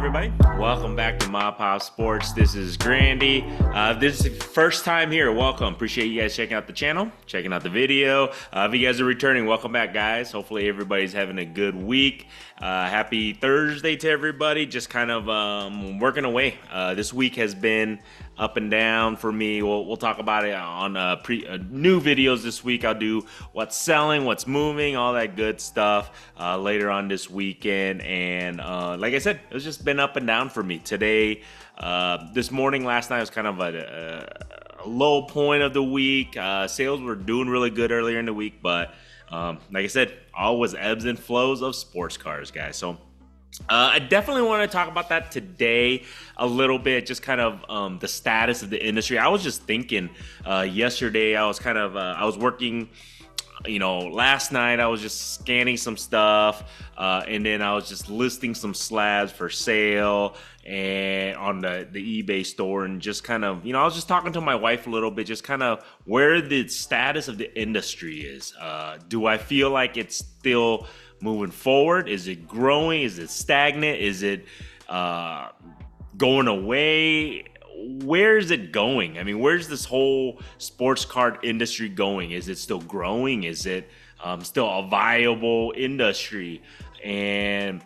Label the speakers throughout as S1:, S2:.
S1: everybody. Welcome back to MAPOP Sports. This is Grandy. This is the first time here. Welcome. Appreciate you guys checking out the channel, checking out the video. If you guys are returning, welcome back, guys. Hopefully everybody's having a good week. Happy Thursday to everybody. Just kind of working away. This week has been up and down for me. We'll talk about it on new videos this week. I'll do what's selling, what's moving, all that good stuff later on this weekend. And like I said, it's just been up and down for me. Today, this morning, last night was kind of a low point of the week. Sales were doing really good earlier in the week, but like I said, always ebbs and flows of sports cars, guys. So I definitely want to talk about that today a little bit, just kind of the status of the industry. I was just thinking yesterday, I was working, last night I was just scanning some stuff and then I was just listing some slabs for sale and on the eBay store, and just kind of, I was just talking to my wife a little bit, just kind of where the status of the industry is. Do I feel like it's still moving forward? Is it growing? Is it stagnant? Is it going away? Where is it going? I mean, where's this whole sports card industry going? Is it still growing? Is it still a viable industry? And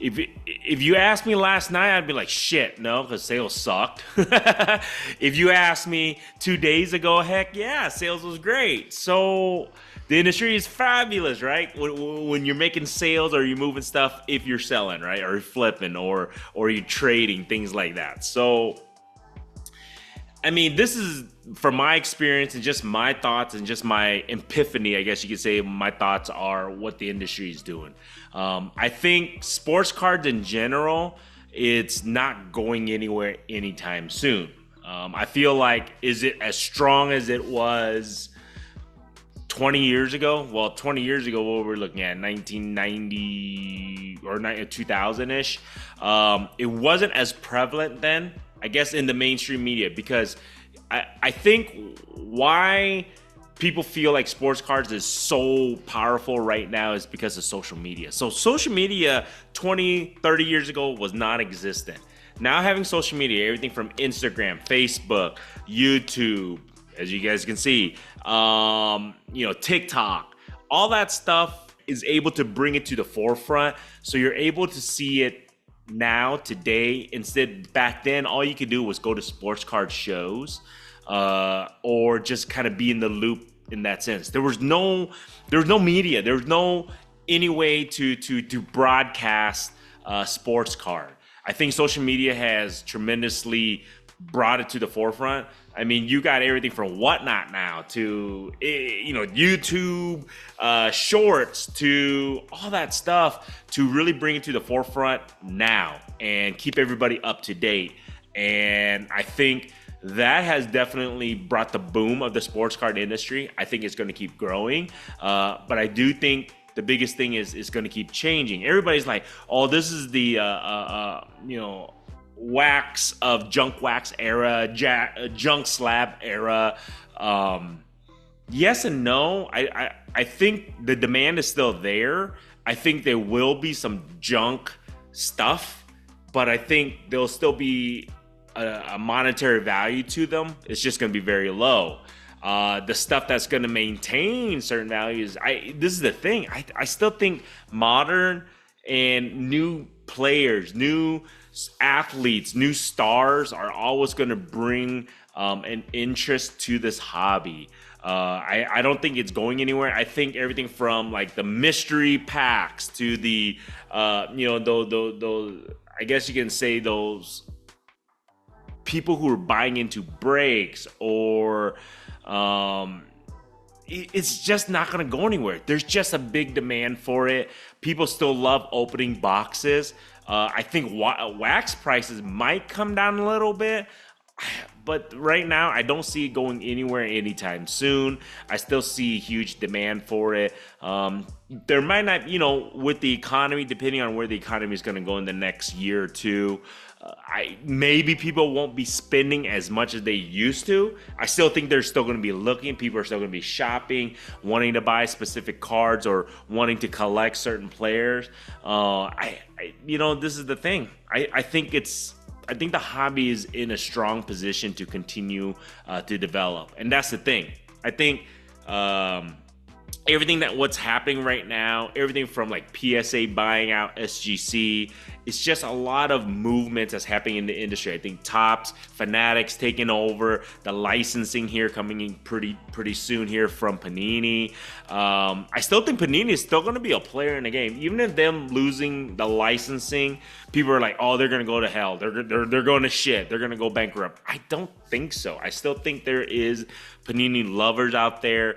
S1: if you asked me last night, I'd be like, shit, no, because sales sucked. If you asked me 2 days ago, heck yeah, sales was great. So the industry is fabulous, right? When you're making sales or you're moving stuff, if you're selling, right? Or you're flipping or you're trading, things like that. So, I mean, this is from my experience and just my thoughts and just my epiphany, I guess you could say. My thoughts are what the industry is doing. I think sports cards in general, it's not going anywhere anytime soon. I feel like, is it as strong as it was 20 years ago? Well, 20 years ago, what we're looking at, 1990 or 2000-ish. It wasn't as prevalent then, I guess, in the mainstream media, because I think why people feel like sports cards is so powerful right now is because of social media. So social media 20, 30 years ago was non-existent. Now having social media, everything from Instagram, Facebook, YouTube, as you guys can see, TikTok, all that stuff is able to bring it to the forefront. So you're able to see it now, today. Instead, back then, all you could do was go to sports card shows or just kind of be in the loop in that sense. There was no media. There was no any way to broadcast sports card. I think social media has tremendously brought it to the forefront. I mean, you got everything from Whatnot now to, YouTube, shorts, to all that stuff to really bring it to the forefront now and keep everybody up to date. And I think that has definitely brought the boom of the sports card industry. I think it's going to keep growing. But I do think the biggest thing is going to keep changing. Everybody's like, oh, this is the, junk wax era, junk slab era. Yes and no. I think the demand is still there. I think there will be some junk stuff, but I think there'll still be a monetary value to them. It's just going to be very low. The stuff that's going to maintain certain values, this is the thing. I still think modern and new players, new athletes, new stars are always going to bring an interest to this hobby. I don't think it's going anywhere. I think everything from like the mystery packs to the those I guess you can say those people who are buying into breaks or it's just not going to go anywhere. There's just a big demand for it. People still love opening boxes. I think wax prices might come down a little bit, but right now I don't see it going anywhere anytime soon. I still see huge demand for it. There might not, with the economy, depending on where the economy is going to go in the next year or two, maybe people won't be spending as much as they used to. I still think they're still going to be looking. People are still going to be shopping, wanting to buy specific cards or wanting to collect certain players. This is the thing. I think the hobby is in a strong position to continue to develop, and that's the thing. I think everything what's happening right now, everything from like PSA buying out SGC, it's just a lot of movements that's happening in the industry. I think Topps, Fanatics taking over, the licensing here coming in pretty soon here from Panini. I still think Panini is still going to be a player in the game, even if them losing the licensing. People are like, oh, they're going to go to hell. They're going to shit. They're going to go bankrupt. I don't think so. I still think there is Panini lovers out there.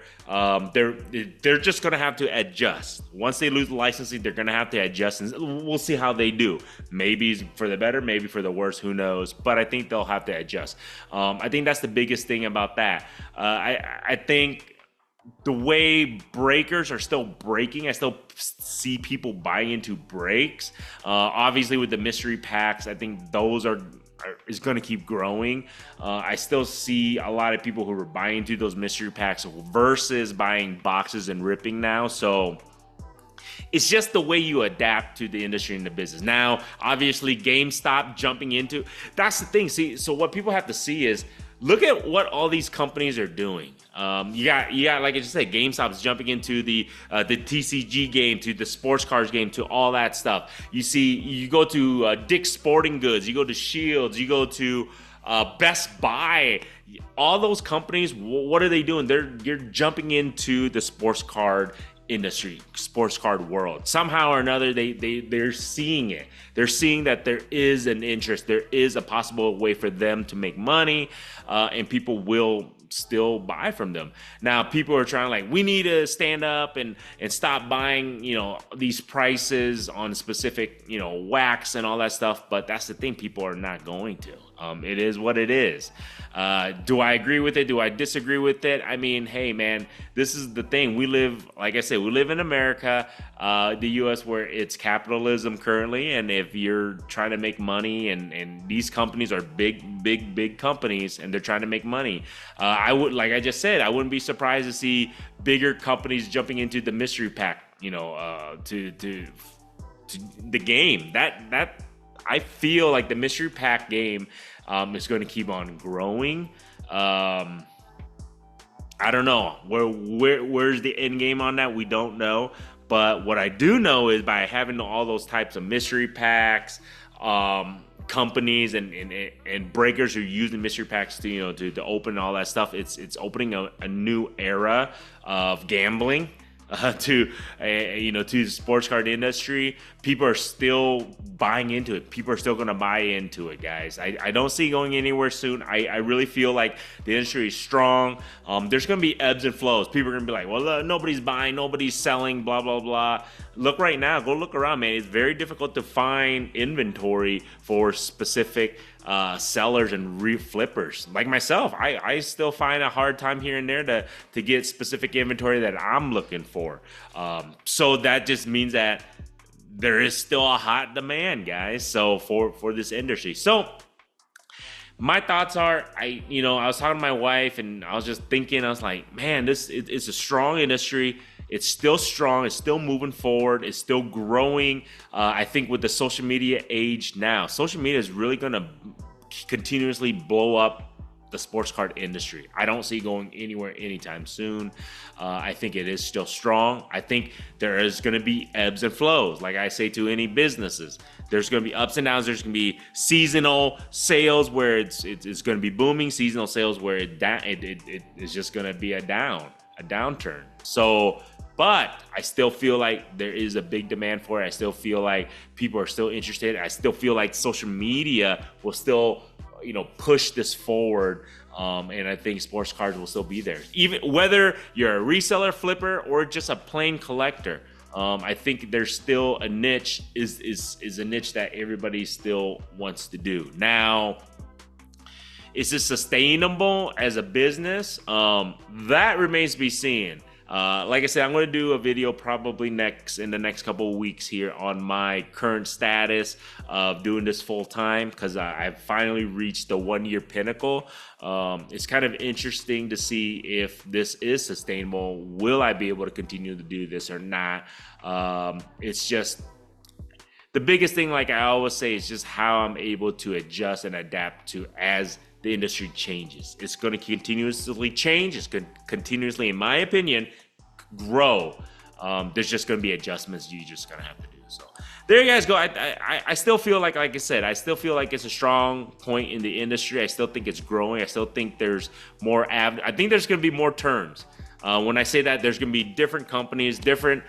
S1: They're just going to have to adjust. Once they lose the licensing, they're going to have to adjust, and we'll see how they do. Maybe for the better, maybe for the worse, who knows? But I think they'll have to adjust. I think that's the biggest thing about that. I think the way breakers are still breaking, I still see people buying into breaks. Obviously, with the mystery packs, I think those is going to keep growing. I still see a lot of people who are buying into those mystery packs versus buying boxes and ripping now. So it's just the way you adapt to the industry and the business. Now, obviously, GameStop jumping into, that's the thing. See, so what people have to see is, look at what all these companies are doing. You got, like I just said, GameStop's jumping into the TCG game, to the sports cards game, to all that stuff. You go to Dick's Sporting Goods, you go to Shields, you go to Best Buy. All those companies, what are they doing? You're jumping into the sports card industry, sports card world. Somehow or another, they're seeing it. They're seeing that there is an interest. There is a possible way for them to make money, and people will still buy from them. Now, people are trying we need to stand up and stop buying, these prices on specific, wax and all that stuff. But that's the thing. People are not going to. It is what it is. Do I agree with it? Do I disagree with it? I mean, hey, man, this is the thing. We live, like I said, we live in America, the U.S., where it's capitalism currently. And if you're trying to make money, and these companies are big companies, and they're trying to make money, I would, like I just said, I wouldn't be surprised to see bigger companies jumping into the mystery pack, to the game. That I feel like the mystery pack game is going to keep on growing. I don't know where's the end game on that. We don't know, but what I do know is by having all those types of mystery packs, companies and breakers who use the mystery packs to open all that stuff, it's opening a new era of gambling. To the sports card industry. People are still buying into it. People are still going to buy into it, guys. I don't see it going anywhere soon. I really feel like the industry is strong. There's going to be ebbs and flows. People are going to be like, well, nobody's buying, nobody's selling, blah, blah, blah. Look right now. Go look around, man. It's very difficult to find inventory for specific sellers and flippers like myself. I still find a hard time here and there to get specific inventory that I'm looking for. So that just means that there is still a hot demand, guys. So for this industry. So my thoughts are, I was talking to my wife and I was just thinking, I was like, man, it's a strong industry. It's still strong. It's still moving forward. It's still growing. I think with the social media age now, social media is really going to continuously blow up the sports card industry. I don't see it going anywhere anytime soon. I think it is still strong. I think there is going to be ebbs and flows. Like I say to any businesses, there's going to be ups and downs. There's going to be seasonal sales where it's going to be booming. Seasonal sales where it is just going to be a downturn. So, but I still feel like there is a big demand for it. I still feel like people are still interested. I still feel like social media will still, push this forward. And I think sports cards will still be there. Even whether you're a reseller, flipper, or just a plain collector. I think there's still a niche, is a niche that everybody still wants to do. Now, Is this sustainable as a business? That remains to be seen. Like I said, I'm going to do a video probably in the next couple of weeks here on my current status of doing this full time, because I've finally reached the 1-year pinnacle. It's kind of interesting to see if this is sustainable. Will I be able to continue to do this or not? It's just the biggest thing, like I always say, is just how I'm able to adjust and adapt to as the industry changes. It's going to continuously change. It's going to continuously, in my opinion, grow. There's just going to be adjustments you're just going to have to do. So there you guys go. I still feel like I said, I still feel like it's a strong point in the industry. I still think it's growing. I still think there's more. I think there's going to be more terms. When I say that, there's going to be different companies, different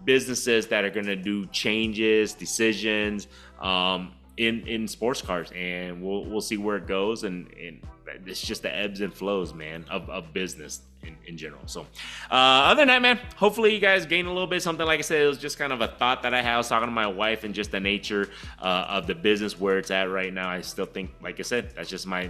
S1: businesses that are going to do changes, decisions in sports cars, and we'll see where it goes. And it's just the ebbs and flows, man, of business in general. So other than that, man, hopefully you guys gained a little bit something. Like I said, it was just kind of a thought that I had. I was talking to my wife and just the nature of the business where it's at right now. I still think, like I said, that's just my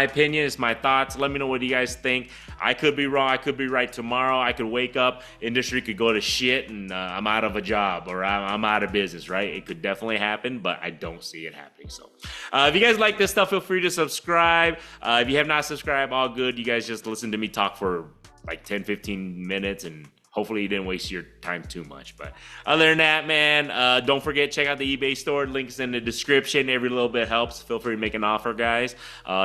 S1: opinion. It's my thoughts. Let me know what you guys think. I could be wrong. I could be right tomorrow. I could wake up, industry could go to shit, and I'm out of a job, or I'm out of business, right? It could definitely happen, but I don't see it happening. So if you guys like this stuff, feel free to subscribe. If you have not subscribed, all good. You guys just listen to me talk for like 10-15 minutes, and hopefully you didn't waste your time too much. But other than that, man, don't forget, check out the eBay store. Links in the description. Every little bit helps. Feel free to make an offer, guys.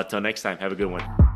S1: Till next time, have a good one.